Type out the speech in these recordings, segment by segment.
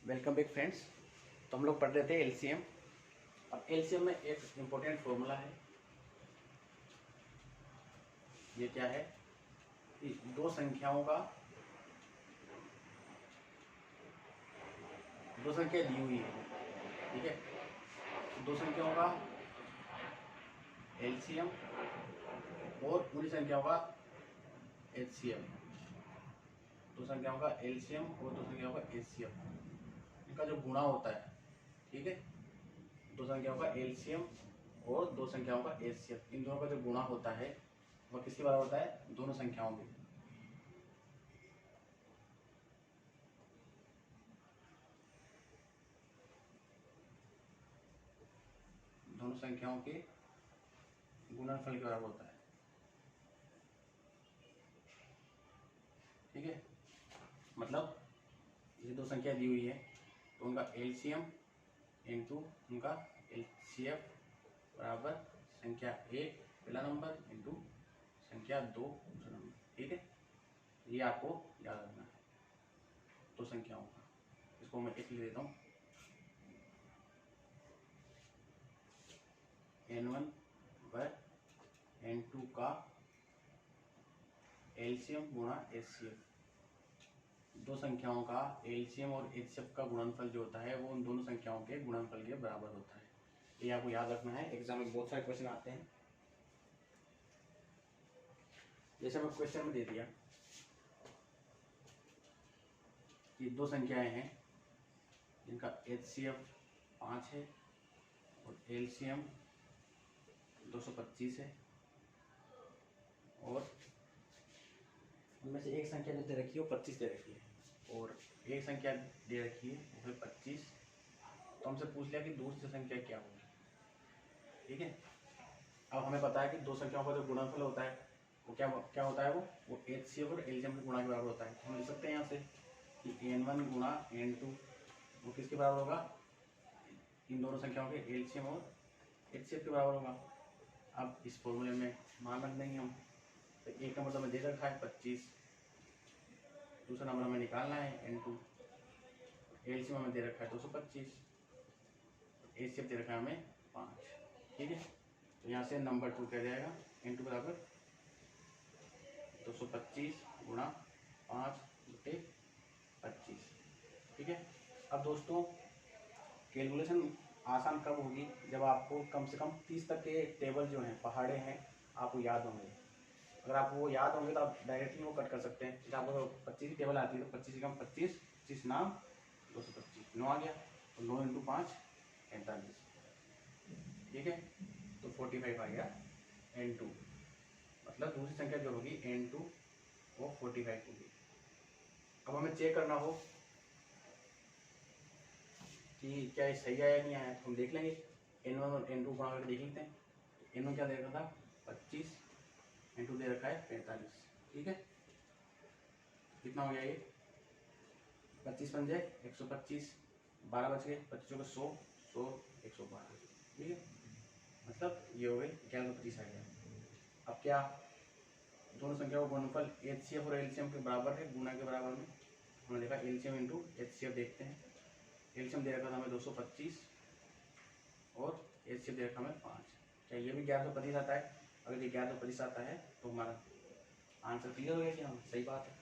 Welcome back friends. तो हम लोग पढ़ रहे थे एलसीएम। अब एलसीएम में एक इम्पोर्टेंट फॉर्मूला है। ये क्या है कि दो संख्या दी हुई है, ठीक है। दो संख्याओं का एलसीएम और पूरी संख्याओं का एचसीएफ। दो संख्याओं का एलसीएम और दो संख्याओं का एचसीएफ, इनका जो गुणा होता है, ठीक है। दो संख्याओं का एलसीएम और दो संख्याओं का एचसीएफ, इन दोनों का जो गुणा होता है वह किसके बराबर होता है? दोनों संख्याओं के। दोनों संख्याओं के गुणनफल के बराबर होता है, ठीक है। मतलब ये दो संख्या दी हुई है तो उनका एलसीएम इंटू उनका एचसीएफ बराबर संख्या 1 पहला नंबर इंटू संख्या 2 दूसरा नंबर, ठीक है। ये आपको याद रखना है दो संख्याओं का। इसको मैं एक लिख देता हूँ, n1 व n2 का एलसीएम गुणा एचसीएफ। दो संख्याओं का एलसीएम और एचसीएफ का गुणनफल जो होता है वो उन दोनों संख्याओं के गुणनफल के बराबर होता है। ये आपको याद रखना है, एग्जाम में बहुत सारे क्वेश्चन आते हैं। जैसे मैं क्वेश्चन में दे दिया कि दो संख्याएं हैं जिनका एचसीएफ 5 है और एलसीएम 225 है, और उनमें से एक संख्या जो दे रखी है वो 25 दे रखी है और एक संख्या दे रखी है वो है 25। तो हमसे पूछ लिया कि दूसरी संख्या क्या होगी, ठीक है। अब हमें पता है कि दो संख्याओं का जो गुणनफल होता है वो क्या होता है, वो एचसीएफ और एलसीएम के गुणा के बराबर होता है। हम लिख सकते हैं यहाँ से कि n1 गुणा n2 वो किसके बराबर होगा? इन दोनों संख्याओं के एलसीएम और एचसीएफ के बराबर होगा। अब इस फॉर्मूले में मान रख देंगे हम। तो एक नंबर तो हमें दे रखा है 25, दूसरा नंबर हमें निकालना है n2, एलसीएम हमें दे रखा है 225, एचसीएफ दे रखा है हमें 5, ठीक है। तो यहाँ से नंबर 2 क्या जाएगा? n2 बराबर 225 गुणा 5/25, ठीक है। अब दोस्तों कैलकुलेशन आसान कब होगी? जब आपको कम से कम 30 तक के टेबल जो हैं, पहाड़े हैं, आपको याद होंगे। अगर आपको वो याद होंगे तो आप डायरेक्टली वो कट कर सकते हैं। जैसे आपको 25 की टेबल आती है तो 25 से कम 25, 25 नाम 225, 9 आ गया तो 9 × 5 45, ठीक है। तो 45 आ गया n2। मतलब दूसरी संख्या जो होगी n2 वो 45 होगी। अब हमें चेक करना हो कि क्या ये सही आया नहीं आया, तो हम देख लेंगे n1 और n2 गुणा करके देख लेते हैं। n1 क्या दे रखा था? 25, n2 दे रखा है 45, ठीक है। कितना हो गया ये? 25 पंजे 125, 12 बच गए, 25 को 100, 100 112, ठीक है। मतलब ये हो गए 1125 आ गया। अब क्या दोनों संख्या का गुणनफल एचसीएफ और एलसीएम के बराबर है, गुणा के बराबर में। हमने देखा एलसीएम इंटू एचसीएफ, देखते हैं। एलसीएम दे रखा था हमें 225 और एचसीएफ दे रखा हमें 5। क्या ये भी 1125 आता है? अगर ये 1125 आता है तो हमारा आंसर क्लियर हो गया कि हाँ सही बात है।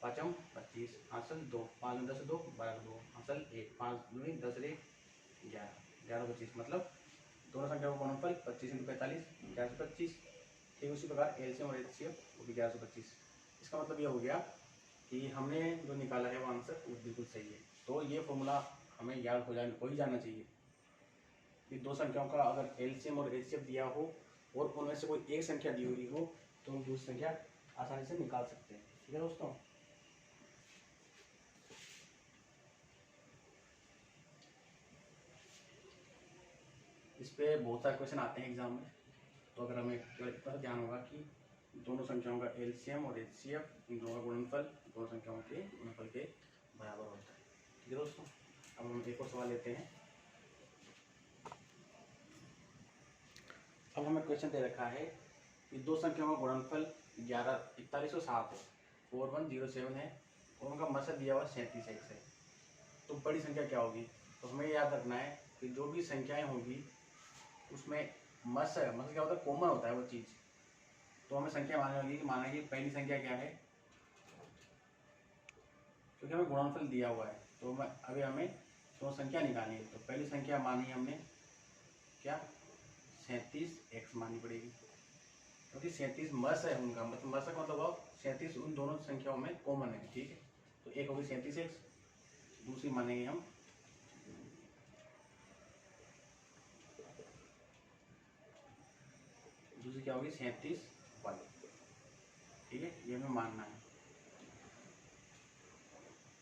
5 × 25 हासिल 2, 5 × 10 2, 12 2 हासिल 1, 5 दूनी 10 1 11, 1125। मतलब दोनों संख्या का गुणनफल 25 × 45 1125। ठीक उसी प्रकार एलसीएम और एचसीएफ वो भी 1125। इसका मतलब ये हो गया कि हमने जो निकाला है वो आंसर वो बिल्कुल सही है। तो ये फॉर्मूला हमें याद हो ही जाना चाहिए कि दो संख्याओं का अगर एलसीएम और एचसीएफ दिया हो और उनमें से कोई एक संख्या दी हुई हो तो हम दूसरी संख्या आसानी से निकाल सकते हैं, ठीक है दोस्तों। इस पे बहुत सारे क्वेश्चन आते हैं एग्जाम में, तो अगर हमें केवल इतना ध्यान होगा कि दोनों संख्याओं का एलसीएम और एचसीएफ, इन दोनों का गुणनफल दोनों संख्याओं के गुणनफल के बराबर होता है, ठीक है दोस्तों। अब हम एक और सवाल लेते हैं। अब हमें क्वेश्चन दे रखा है कि दो संख्याओं का गुणनफल 41 और 7 है, 4107 है, और उनका मसद दिया हुआ 37x है। तो बड़ी संख्या क्या होगी। तो हमें याद रखना है कि जो भी संख्याएं होगी उसमें मस क्या होता है, कॉमन होता है वो चीज़। तो हमें संख्या माननी होगी कि माना कि पहली संख्या क्या है, क्योंकि हमें गुणनफल दिया हुआ है तो अभी हमें तो संख्या निकालनी है। तो पहली संख्या मानी हमने क्या 37x माननी पड़ेगी, क्योंकि 37 मस है उनका, मतलब मस का मतलब 37 उन दोनों संख्याओं में कॉमन है। ठीक है, तो एक होगी 37x, दूसरी मानेंगे हम दूसरी क्या होगी 37y। ठीक है, ये हमें मानना है।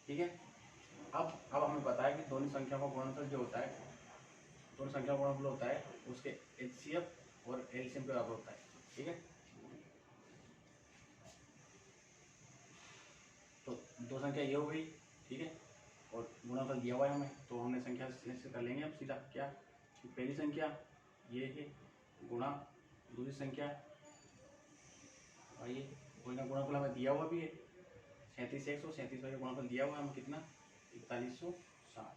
ठीक है, अब हमें पता है कि दोनों संख्या का गुणनफल जो होता है, दोनों संख्या का गुणनफल होता है उसके HCF और LCM के बराबर होता है। ठीक है, तो दो संख्या ये हो गई। ठीक है, और गुणनफल दिया हुआ है हमें, तो हमने संख्या से कर लेंगे अब सीधा क्या, कि पहली संख्या ये है गुणा दूसरी संख्या और ये कोई ना गुणनफल हमें दिया हुआ भी है 37x और 37y का गुणनफल दिया हुआ है हमें कितना 4160।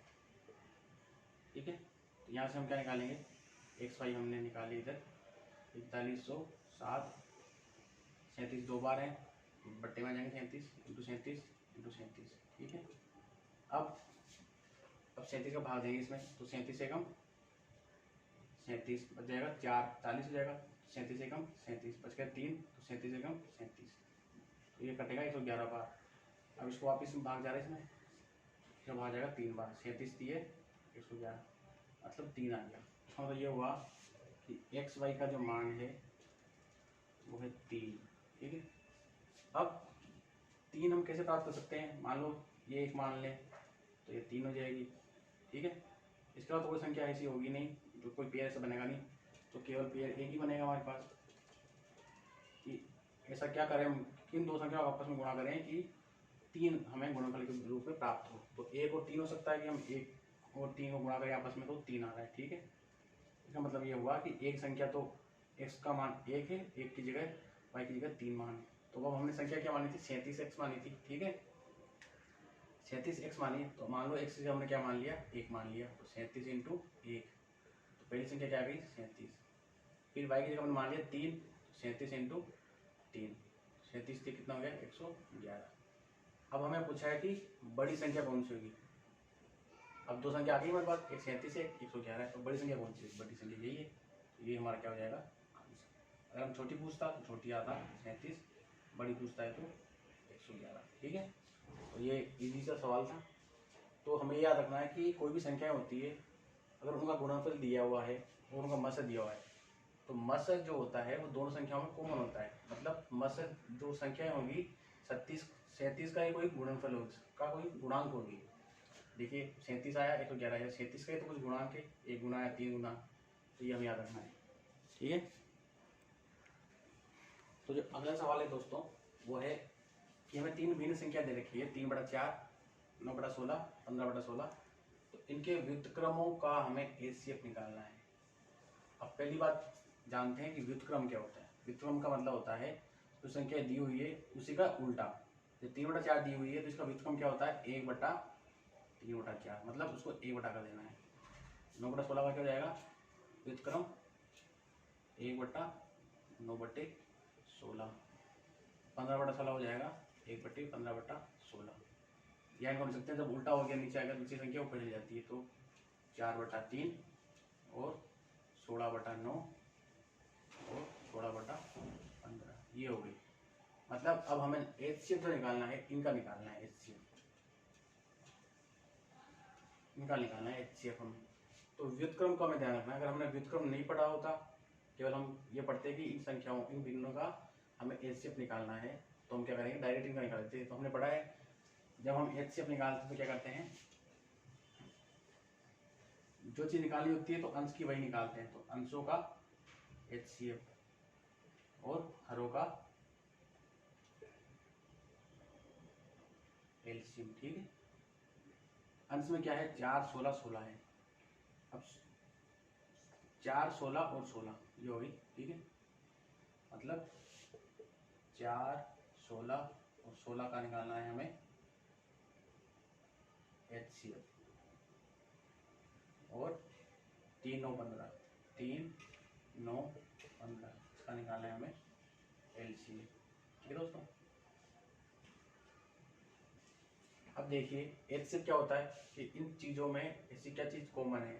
ठीक है, तो यहाँ से हम क्या निकालेंगे XY हमने निकाली इधर 4160, 37 दो बार है बट्टे में आ जाएंगे 37 इंटू 37 इंटू 37। ठीक है, अब 37 का भाग देंगे इसमें, तो 37 से कम 37 बच जाएगा 4 40 हो जाएगा, 37 से कम 37 बच गया 3, तो 37 से कम 37, तो ये कटेगा 111 बार। अब इसको वापस भाग जा रहा है इसमें, इसका भाग जाएगा 3 बार, 37 दिए 111 मतलब 3 आ गया। तो ये हुआ कि XY का जो मान है वो है 3। ठीक है, अब 3 हम कैसे प्राप्त कर सकते हैं, मान लो ये एक मान लें तो ये 3 हो जाएगी। ठीक है, इसके बाद तो कोई संख्या ऐसी होगी नहीं, जो कोई पेयर ऐसा बनेगा नहीं, तो केवल पेयर एक ही बनेगा हमारे पास। कि ऐसा क्या करें हम, किन दो संख्या आपस में गुणा करें कि 3 हमें गुणनफल के रूप में प्राप्त हो। तो 1 और 3 हो सकता है कि हम 1 और 3 को गुणा करें आपस में तो 3 आ रहा है। ठीक है, इसका मतलब ये हुआ कि एक संख्या तो x का मान 1 है, 1 की जगह y की जगह 3 मान है। तो अब हमने संख्या क्या मानी थी 37x मानी थी। ठीक है, 37x मानी, तो मान लो x से हमने क्या मान लिया 1 मान लिया, तो 37 इंटू 1, तो पहली संख्या क्या आ गई 37। फिर y की जगह हमने मान लिया 3, 37 इंटू 3, 37 से कितना हो गया 111। अब हमें पूछा है कि बड़ी संख्या कौन सी होगी। अब दो संख्या आ गई हमारे पास, एक 37 है 111 है, तो बड़ी संख्या कौन सी है, बड़ी संख्या यही है। तो ये हमारा क्या हो जाएगा आंसर। अगर हम छोटी पूछता तो छोटी आता 37, बड़ी पूछता है तो 111। ठीक है, तो ये इजी सा सवाल था। तो हमें याद रखना है कि कोई भी संख्या होती है अगर उनका गुणनफल दिया हुआ है और उनका मस दिया हुआ है, तो मस जो होता है वो दोनों संख्याओं में कॉमन होता है। मतलब मस जो संख्याएं होगी 37 का ही कोई गुणनफल होगा, का कोई गुणांक होगी। देखिए 37 आया 111 आया, 37 का ही तो कुछ गुणांक है, 1 गुना या 3 गुना, तो ये हमें याद रखना है। ठीक है, तो जो अगला सवाल है दोस्तों वो है कि हमें 3 भिन्न संख्या दे रखी है 3/4, 9/16, 15/16, तो इनके व्युत्क्रमों का हमें HCF निकालना है। अब पहली बात जानते हैं कि व्युत्क्रम क्या होता है। व्युत्क्रम का मतलब होता है जो संख्या दी हुई है उसी का उल्टा। जो 3/4 दी हुई है तो इसका व्युत्क्रम क्या होता है 1/3/4, मतलब उसको 1 कर देना है। 9/16 का क्या हो जाएगा व्युत्क्रम 1/9/16, 15/16 हो जाएगा 1/15/16। या इनको हम सकते हैं जब उल्टा हो गया नीचे आएगा दूसरी संख्या ऊपर चली जाती है, तो 4/3 और 16/9 और 16/15 ये हो गई। मतलब अब हमें HCF जो निकालना है इनका निकालना है, HCF इनका निकालना है HCF हमें। तो व्युत्क्रम का हमें ध्यान रखना है, अगर हमने व्युत्क्रम नहीं पढ़ा होता, केवल हम ये पढ़ते कि इन संख्याओं इन भिन्नों का हमें HCF निकालना है, तो हम क्या करेंगे डायरेक्ट इनका निकाल देते हैं। तो हमने पढ़ा है जब हम HCF निकालते हैं तो क्या करते हैं, जो चीज निकालनी होती है तो अंश की वही निकालते हैं। तो अंशों का HCF और हरों का LCM। ठीक है, अंश में क्या है 4, 16, 16 है। अब 4, 16 और 16 ये हो गई। ठीक है, मतलब 4, 16 और 16 का निकालना है हमें HCF। और 3 9 15, 3 9 15, इसका निकालना है हमें LCM। ठीक है दोस्तों। अब देखिए HCF क्या होता है कि इन चीज़ों में ऐसी क्या चीज़ कॉमन है,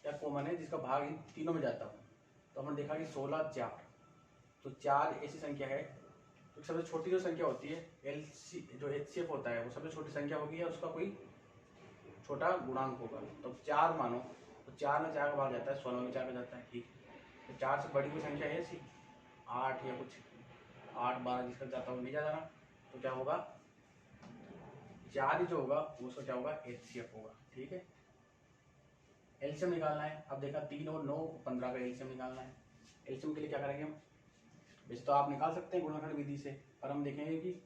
क्या कॉमन है जिसका भाग इन तीनों में जाता हो। तो हमने देखा कि 16 4, तो 4 ऐसी संख्या है तो सबसे छोटी जो संख्या होती है जो HCF होता है वो सबसे छोटी संख्या होगी या उसका कोई छोटा गुणांक होगा। तो 4 मानो, तो 4 में 4 का भाग जाता है, 16 में 4 का जाता है। ठीक, तो 4 से बड़ी कोई संख्या है ऐसी 8 या कुछ 8 12 जिसका जाता हो नहीं जाता ना, तो क्या होगा 4 ही जो होगा उसका क्या होगा HCF होगा। ठीक है, एलसीएम निकालना है। अब देखा 3 और 9 15 का एलसीएम निकालना है। एलसीएम के लिए क्या करेंगे हम, वैसे तो आप निकाल सकते हैं गुणनखंड विधि से, पर हम देखेंगे कि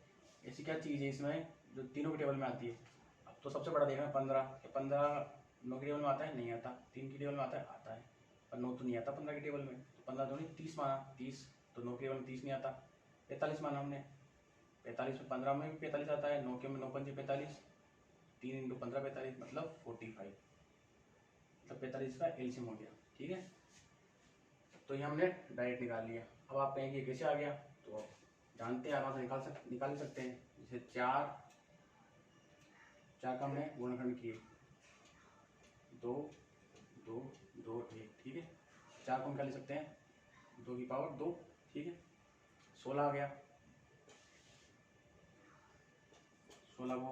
ऐसी क्या चीज़ है इसमें जो तीनों के टेबल में आती है। अब तो सबसे बड़ा देखना 15, 15 9 के टेबल में आता है नहीं आता, 3 के टेबल में आता है आता है, पर 9 तो नहीं आता 15 के टेबल में। तो 15 तो नहीं 30 माना, 30 तो 9 के टेबल में 30 नहीं आता। 45 माना हमने, 45 में 15 में भी 45 आता है, 9 के में 9 पंजे 45, 3 × 15 45 मतलब 45, मतलब 45 का एलसीएम हो गया। ठीक है, तो ये हमने डायरेक्ट निकाल लिया। अब आप कहेंगे कैसे आ गया, तो आप जानते हैं आराम से निकाल ही सकते हैं। जैसे 4 का हमने गुणनखंड किए 2 2 2 1, ठीक है, 4 को निकाल सकते हैं 2 की पावर 2, ठीक है, 16 आ गया। 16 को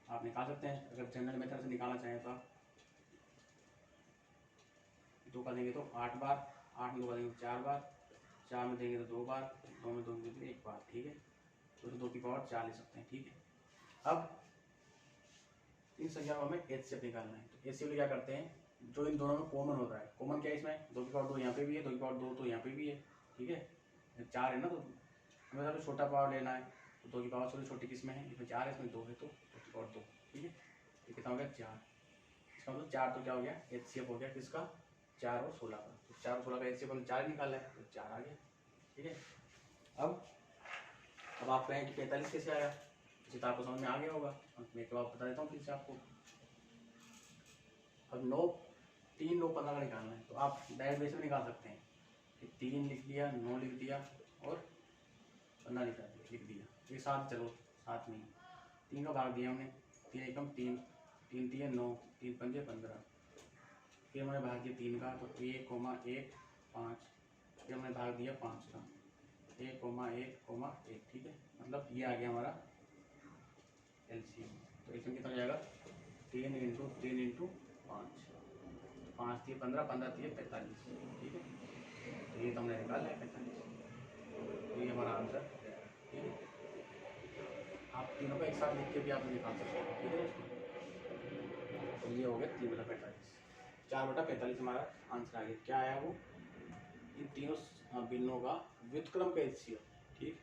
आप निकाल सकते हैं अगर जनरल मेथड से निकालना चाहें तो आप 2 का देंगे तो 8 बार, 8 में 2 का देंगे 4 बार, 4 में देंगे तो 2 बार, 2 में 2 देंगे 1 बार। ठीक है, तो 2 की पावर 4 ले सकते हैं। ठीक है, अब इन संख्या को हमें HCF निकालना है। तो HCF क्या करते हैं, जो इन दोनों में कॉमन होता है, कॉमन क्या है इसमें 2 की पावर 2 यहाँ पे भी है, 2 की पावर 2 तो यहाँ पे भी है। ठीक है, 4 है ना, तो हमें सबसे छोटा पावर लेना है, तो 2 की पावर सबसे छोटी किसमें है, इसमें 4 है, इसमें 2 है, तो 2 की पावर 2। ठीक है, ये कितना हो गया 4, इसका मतलब 4 तो क्या हो गया HCF हो गया किसका, 4 और 16 का। तो 4 और 16 का HCF हमने 4 निकाला है, तो 4 आ गया। ठीक है, अब आप कहें कि 45 कैसे आया, इसे तो आपको समझ में आ गया होगा, मैं तो आप बता देता हूँ फिर से आपको। अब 9 3 9 15 का निकालना है, तो आप डायरेक्ट वैसे भी निकाल सकते हैं कि 3 लिख दिया, 9 लिख दिया और 15 लिख दिया, ये साथ चलो साथ में 3 का भाग दिया हमने, 3 एकम 3, 3 3 9, 3 पंजे 15, फिर हमने भाग दिया 3 का, तो 1 1 5, फिर हमने भाग दिया 5 का, 1 1 1। ठीक है, मतलब ये आ गया हमारा एलसीएम। तो एलसीएम कितना जाएगा 3 × 3 × 5, 5 3 15, 15 3 45। ठीक है, तो ये तो हमने निकाल लिया 45, तो ये हमारा आंसर है। ठीक है, आप तीनों को एक साथ लिख के भी आप निकाल सकते हैं। ठीक है दोस्तों, तो ये हो गया 3/45, 4/45 हमारा आंसर आ गया। क्या आया वो, इन तीनों भिन्नों का व्युत्क्रम का HCF। ठीक,